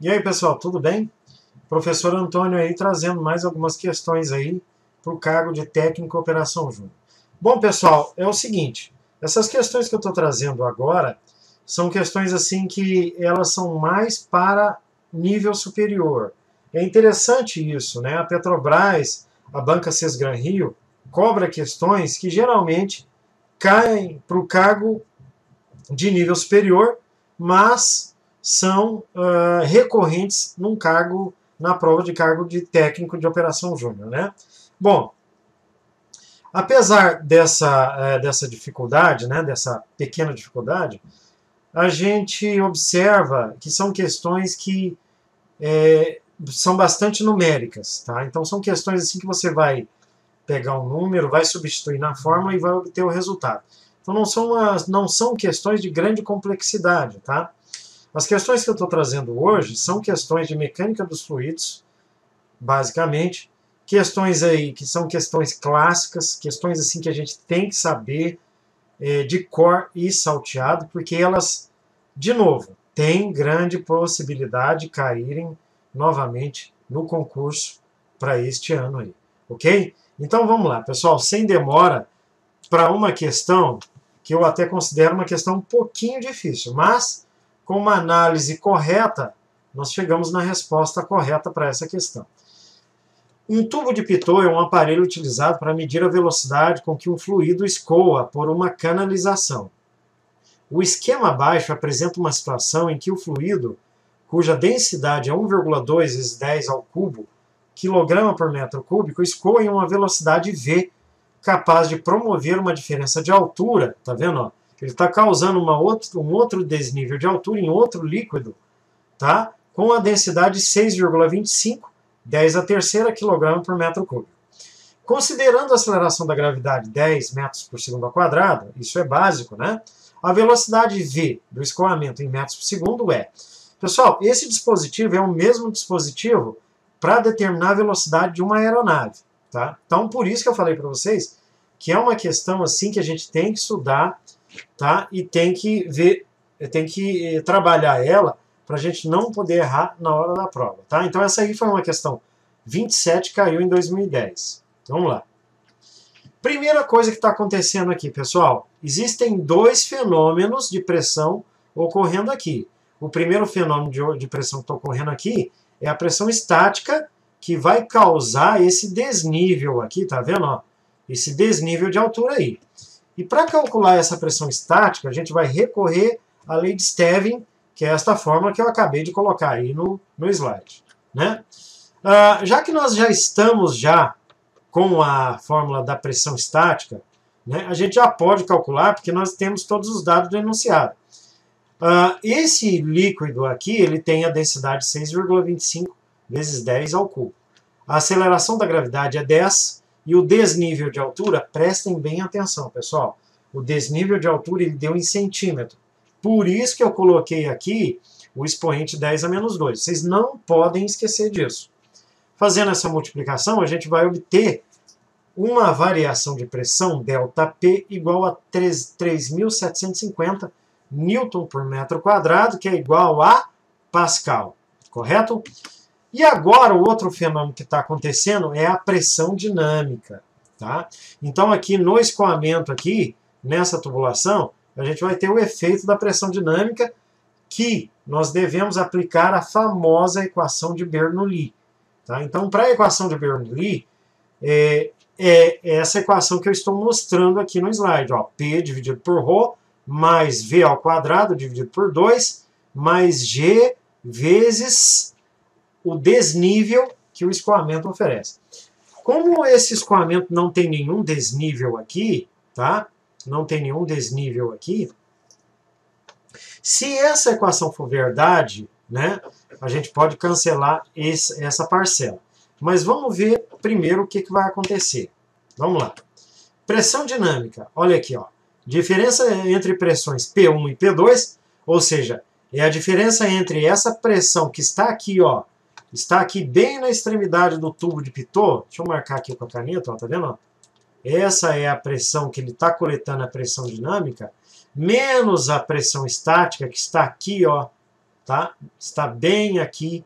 E aí, pessoal, tudo bem? Professor Antônio aí trazendo mais algumas questões aí para o cargo de técnico operação júnior. Bom, pessoal, é o seguinte, essas questões que eu estou trazendo agora são questões assim que elas são mais para nível superior. É interessante isso, né? A Petrobras, a Banca Sesgran Rio, cobra questões que geralmente caem para o cargo de nível superior, mas são recorrentes num cargo, na prova de cargo de técnico de operação júnior, né? Bom, apesar dessa dificuldade, né, dessa pequena dificuldade, a gente observa que são questões que são bastante numéricas, tá? Então são questões assim que você vai pegar um número, vai substituir na fórmula e vai obter o resultado. Então não são questões de grande complexidade, tá? As questões que eu estou trazendo hoje são questões de mecânica dos fluidos, basicamente, questões aí que são questões clássicas, questões assim que a gente tem que saber de cor e salteado, porque elas, de novo, têm grande possibilidade de caírem novamente no concurso para este ano aí, ok? Então vamos lá, pessoal, sem demora, para uma questão que eu até considero uma questão um pouquinho difícil, mas com uma análise correta, nós chegamos na resposta correta para essa questão. Um tubo de pitot é um aparelho utilizado para medir a velocidade com que um fluido escoa por uma canalização. O esquema abaixo apresenta uma situação em que o fluido, cuja densidade é 1,2 vezes 10 ao cubo, quilograma por metro cúbico, escoa em uma velocidade V, capaz de promover uma diferença de altura, tá vendo? Ó? Ele está causando um outro desnível de altura em outro líquido, tá? Com a densidade 6,25, 10 a terceira quilograma por metro cúbico. Considerando a aceleração da gravidade 10 metros por segundo ao quadrado, isso é básico, né? A velocidade V do escoamento em metros por segundo é... Pessoal, esse dispositivo é o mesmo dispositivo para determinar a velocidade de uma aeronave. Tá? Então, por isso que eu falei para vocês que é uma questão assim que a gente tem que estudar, tá? E tem que ver, tem que trabalhar ela para a gente não poder errar na hora da prova. Tá? Então, essa aí foi uma questão 27, caiu em 2010. Então, vamos lá. Primeira coisa que está acontecendo aqui, pessoal, existem dois fenômenos de pressão ocorrendo aqui. O primeiro fenômeno de pressão que está ocorrendo aqui é a pressão estática, que vai causar esse desnível aqui, tá vendo? Ó? Esse desnível de altura aí. E para calcular essa pressão estática, a gente vai recorrer à lei de Stevin, que é esta fórmula que eu acabei de colocar aí no slide. Né? Já que nós já estamos com a fórmula da pressão estática, né, a gente já pode calcular, porque nós temos todos os dados do enunciado. Esse líquido aqui, ele tem a densidade 6,25 vezes 10 ao cubo. A aceleração da gravidade é 10 e o desnível de altura, prestem bem atenção, pessoal. O desnível de altura ele deu em centímetro. Por isso que eu coloquei aqui o expoente 10 a menos 2. Vocês não podem esquecer disso. Fazendo essa multiplicação, a gente vai obter uma variação de pressão, ΔP, igual a 3.750 Newton por metro quadrado, que é igual a Pascal. Correto? E agora, o outro fenômeno que está acontecendo é a pressão dinâmica. Tá? Então, aqui no escoamento, aqui, nessa tubulação, a gente vai ter o efeito da pressão dinâmica, que nós devemos aplicar a famosa equação de Bernoulli. Tá? Então, para a equação de Bernoulli, é essa equação que eu estou mostrando aqui no slide. Ó, P dividido por ρ, mais V ao quadrado, dividido por 2, mais G vezes o desnível que o escoamento oferece. Como esse escoamento não tem nenhum desnível aqui, tá? Não tem nenhum desnível aqui. Se essa equação for verdade, né, a gente pode cancelar essa parcela. Mas vamos ver primeiro o que vai acontecer. Vamos lá. Pressão dinâmica. Olha aqui, ó. Diferença entre pressões P1 e P2, ou seja, é a diferença entre essa pressão que está aqui, ó, está aqui bem na extremidade do tubo de pitot. Deixa eu marcar aqui com a caneta, ó, tá vendo? Ó? Essa é a pressão que ele está coletando, a pressão dinâmica, menos a pressão estática, que está aqui, ó, tá? Está bem aqui,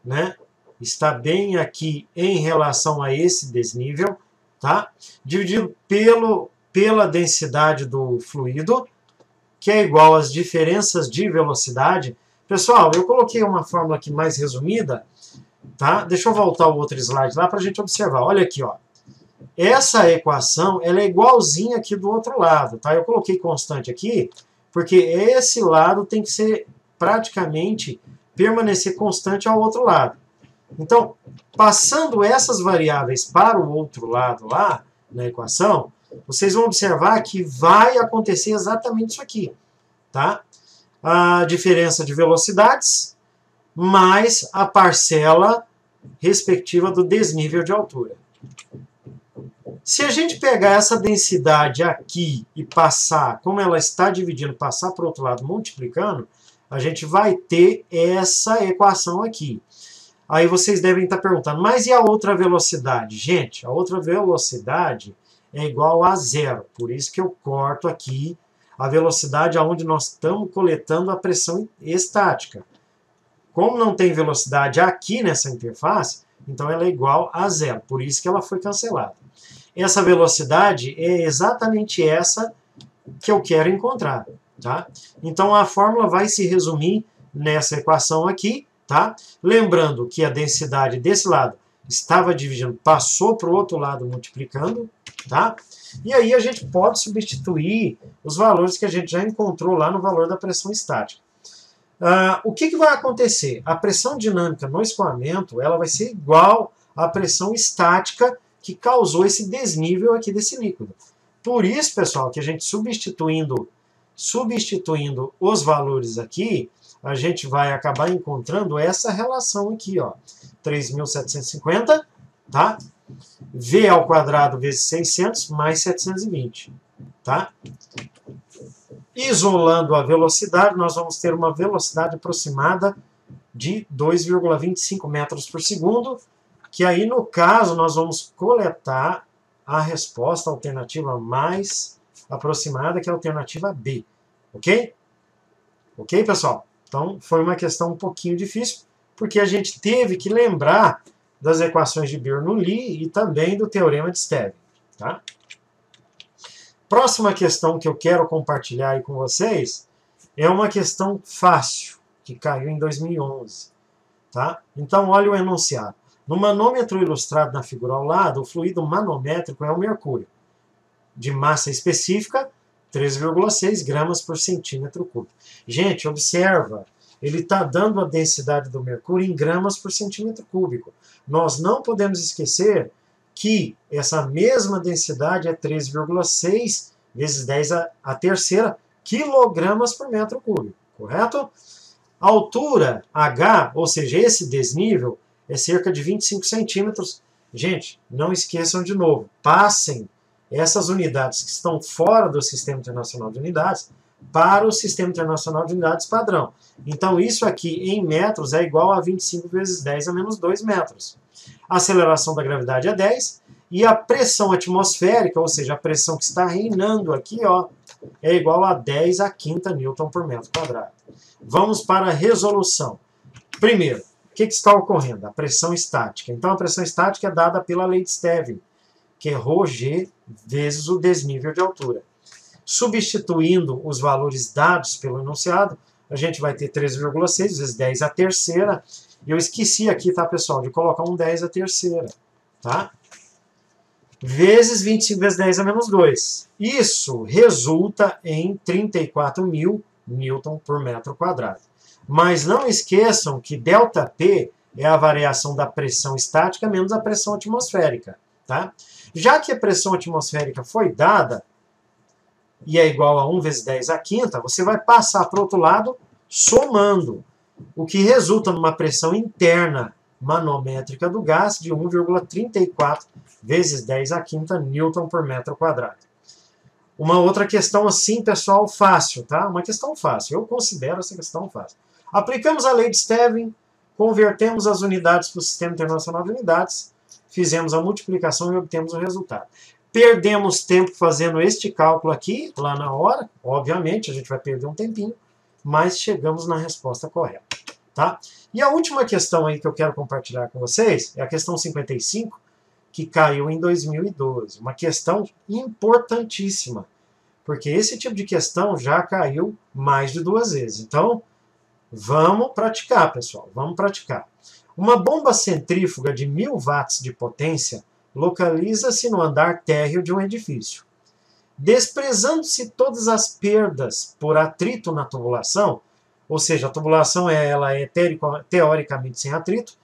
né? Está bem aqui em relação a esse desnível, tá? Dividido pela densidade do fluido, que é igual às diferenças de velocidade. Pessoal, eu coloquei uma fórmula aqui mais resumida, tá? Deixa eu voltar o outro slide lá para a gente observar. Olha aqui, ó. Essa equação ela é igualzinha aqui do outro lado, tá? Eu coloquei constante aqui, porque esse lado tem que ser praticamente permanecer constante ao outro lado. Então, passando essas variáveis para o outro lado lá, na equação, vocês vão observar que vai acontecer exatamente isso aqui, tá? A diferença de velocidades mais a parcela respectiva do desnível de altura. Se a gente pegar essa densidade aqui e passar, como ela está dividindo, passar para o outro lado multiplicando, a gente vai ter essa equação aqui. Aí vocês devem estar perguntando, mas e a outra velocidade? Gente, a outra velocidade é igual a zero. Por isso que eu corto aqui a velocidade aonde nós estamos coletando a pressão estática. Como não tem velocidade aqui nessa interface, então ela é igual a zero. Por isso que ela foi cancelada. Essa velocidade é exatamente essa que eu quero encontrar, tá? Então a fórmula vai se resumir nessa equação aqui, tá? Lembrando que a densidade desse lado estava dividindo, passou para o outro lado multiplicando, tá? E aí a gente pode substituir os valores que a gente já encontrou lá no valor da pressão estática. O que vai acontecer? A pressão dinâmica no escoamento ela vai ser igual à pressão estática que causou esse desnível aqui desse líquido. Por isso, pessoal, que a gente substituindo os valores aqui, a gente vai acabar encontrando essa relação aqui, ó, 3.750, tá? V ao quadrado vezes 600 mais 720, tá? Isolando a velocidade, nós vamos ter uma velocidade aproximada de 2,25 metros por segundo, que aí, no caso, nós vamos coletar a resposta alternativa mais aproximada, que é a alternativa B. Ok? Ok, pessoal? Então, foi uma questão um pouquinho difícil, porque a gente teve que lembrar das equações de Bernoulli e também do teorema de Stevin. Tá? Próxima questão que eu quero compartilhar aí com vocês é uma questão fácil, que caiu em 2011. Tá? Então, olha o enunciado. No manômetro ilustrado na figura ao lado, o fluido manométrico é o mercúrio, de massa específica, 3,6 gramas por centímetro cúbico. Gente, observa, ele está dando a densidade do mercúrio em gramas por centímetro cúbico. Nós não podemos esquecer que essa mesma densidade é 3,6 vezes 10 a terceira quilogramas por metro cúbico, correto? A altura H, ou seja, esse desnível, é cerca de 25 centímetros. Gente, não esqueçam de novo, passem essas unidades que estão fora do Sistema Internacional de Unidades para o Sistema Internacional de Unidades padrão. Então, isso aqui em metros é igual a 25 vezes 10 a menos 2 metros. A aceleração da gravidade é 10 e a pressão atmosférica, ou seja, a pressão que está reinando aqui, ó, é igual a 10 a quinta newton por metro quadrado. Vamos para a resolução. Primeiro, o que está ocorrendo? A pressão estática. Então, a pressão estática é dada pela lei de Stevin, que é ρg vezes o desnível de altura. Substituindo os valores dados pelo enunciado, a gente vai ter 3,6 vezes 10 a terceira. Eu esqueci aqui, tá, pessoal, de colocar um 10 a terceira, tá? Vezes 25 vezes 10 a menos 2. Isso resulta em 34.000 newton por metro quadrado. Mas não esqueçam que ΔP é a variação da pressão estática menos a pressão atmosférica. Tá? Já que a pressão atmosférica foi dada, e é igual a 1 vezes 10 a quinta, você vai passar para o outro lado somando, o que resulta numa pressão interna manométrica do gás de 1,34 vezes 10 a quinta newton por metro quadrado. Uma outra questão assim, pessoal, fácil, tá? Uma questão fácil, eu considero essa questão fácil. Aplicamos a lei de Stevin, convertemos as unidades para o Sistema Internacional de Unidades, fizemos a multiplicação e obtemos o resultado. Perdemos tempo fazendo este cálculo aqui, lá na hora, obviamente, a gente vai perder um tempinho, mas chegamos na resposta correta. Tá? E a última questão aí que eu quero compartilhar com vocês é a questão 55, que caiu em 2012. Uma questão importantíssima, porque esse tipo de questão já caiu mais de 2 vezes. Então, vamos praticar, pessoal, vamos praticar. Uma bomba centrífuga de 1000 watts de potência localiza-se no andar térreo de um edifício. Desprezando-se todas as perdas por atrito na tubulação, ou seja, a tubulação ela é teoricamente sem atrito,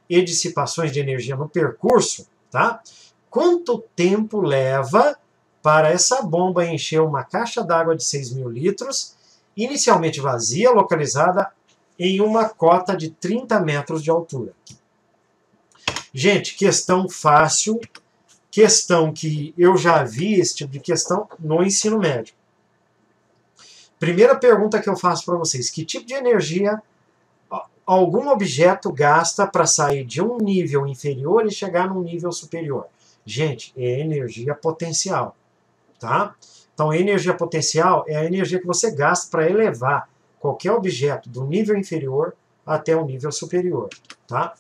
e dissipações de energia no percurso, tá? Quanto tempo leva para essa bomba encher uma caixa d'água de 6.000 litros, inicialmente vazia, localizada em uma cota de 30 metros de altura? Gente, questão fácil, questão que eu já vi esse tipo de questão no ensino médio. Primeira pergunta que eu faço para vocês: que tipo de energia algum objeto gasta para sair de um nível inferior e chegar num nível superior? Gente, é energia potencial, tá? Então, energia potencial é a energia que você gasta para elevar qualquer objeto do nível inferior até o nível superior, tá?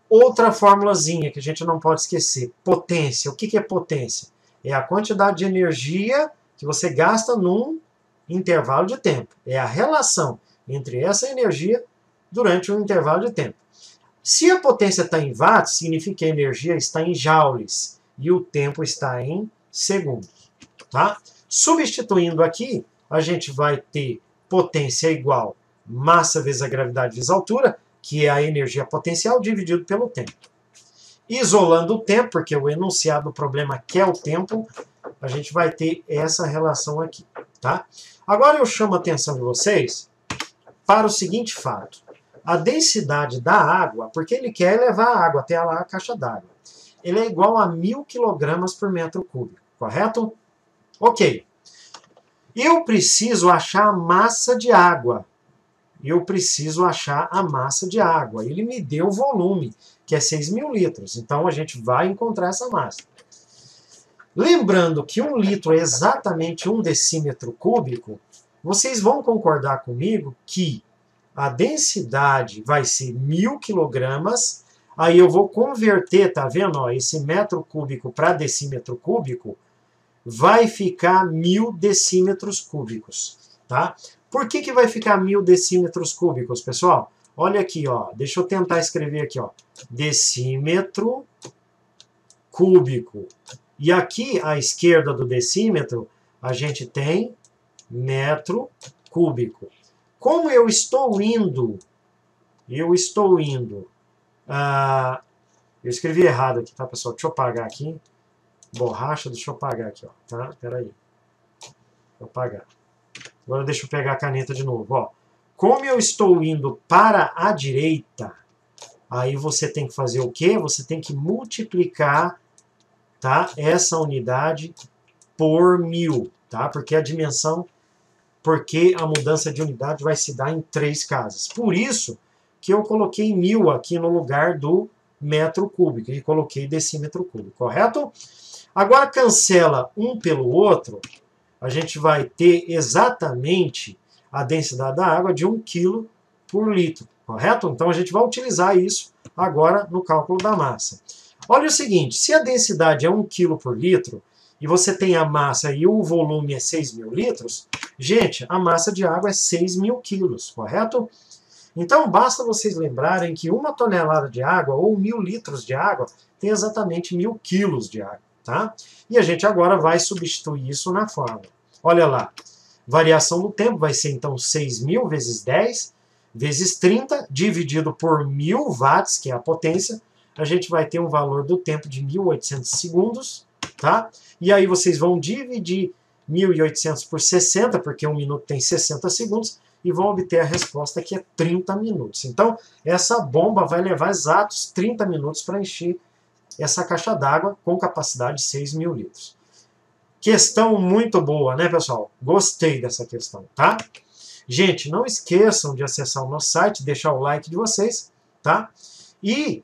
Outra formulazinha que a gente não pode esquecer: potência. O que é potência? É a quantidade de energia que você gasta num intervalo de tempo. É a relação entre essa energia durante um intervalo de tempo. Se a potência está em watts, significa que a energia está em joules e o tempo está em segundos. Tá? Substituindo aqui, a gente vai ter potência igual massa vezes a gravidade vezes a altura, que é a energia potencial, dividido pelo tempo. Isolando o tempo, porque o enunciado do problema quer o tempo, a gente vai ter essa relação aqui. Tá? Agora eu chamo a atenção de vocês para o seguinte fato: a densidade da água, porque ele quer levar a água até lá a caixa d'água, ele é igual a 1000 kg por metro cúbico, correto? Ok. Eu preciso achar a massa de água. Eu preciso achar a massa de água. Ele me deu o volume, que é 6.000 litros. Então a gente vai encontrar essa massa. Lembrando que 1 litro é exatamente 1 decímetro cúbico, vocês vão concordar comigo que a densidade vai ser 1000 quilogramas, aí eu vou converter, tá vendo? Ó, esse metro cúbico para decímetro cúbico, vai ficar 1000 decímetros cúbicos, tá? Por que vai ficar 1000 decímetros cúbicos, pessoal? Olha aqui, ó, deixa eu tentar escrever aqui, ó, decímetro cúbico. E aqui, à esquerda do decímetro, a gente tem metro cúbico. Como eu estou indo, eu escrevi errado aqui, tá, pessoal? Deixa eu apagar aqui. Borracha, deixa eu apagar aqui, ó, tá? Peraí. Deixa eu apagar. Agora deixa eu pegar a caneta de novo, ó. Como eu estou indo para a direita, aí você tem que fazer o quê? Você tem que multiplicar, tá, essa unidade por 1000, tá? Porque a dimensão, porque a mudança de unidade vai se dar em 3 casas. Por isso que eu coloquei 1000 aqui no lugar do metro cúbico e coloquei decímetro cúbico, correto? Agora cancela um pelo outro, a gente vai ter exatamente a densidade da água de 1 kg por litro, correto? Então a gente vai utilizar isso agora no cálculo da massa. Olha o seguinte: se a densidade é 1 kg por litro, e você tem a massa e o volume é 6.000 litros, gente, a massa de água é 6.000 quilos, correto? Então basta vocês lembrarem que 1 tonelada de água ou 1000 litros de água tem exatamente 1000 quilos de água, tá? E a gente agora vai substituir isso na fórmula. Olha lá, variação do tempo vai ser então 6.000 vezes 10 vezes 30 dividido por 1000 watts, que é a potência. A gente vai ter um valor do tempo de 1.800 segundos, tá? E aí vocês vão dividir 1.800 por 60, porque 1 minuto tem 60 segundos, e vão obter a resposta que é 30 minutos. Então, essa bomba vai levar exatos 30 minutos para encher essa caixa d'água com capacidade de 6.000 litros. Questão muito boa, né, pessoal? Gostei dessa questão, tá? Gente, não esqueçam de acessar o nosso site, deixar o like de vocês, tá? E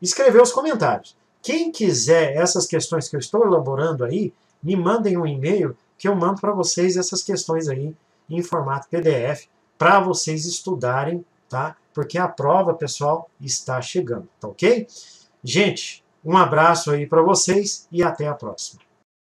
escrever os comentários. Quem quiser essas questões que eu estou elaborando aí, me mandem um e-mail que eu mando para vocês essas questões aí em formato PDF para vocês estudarem, tá? Porque a prova, pessoal, está chegando, tá ok? Gente, um abraço aí para vocês e até a próxima.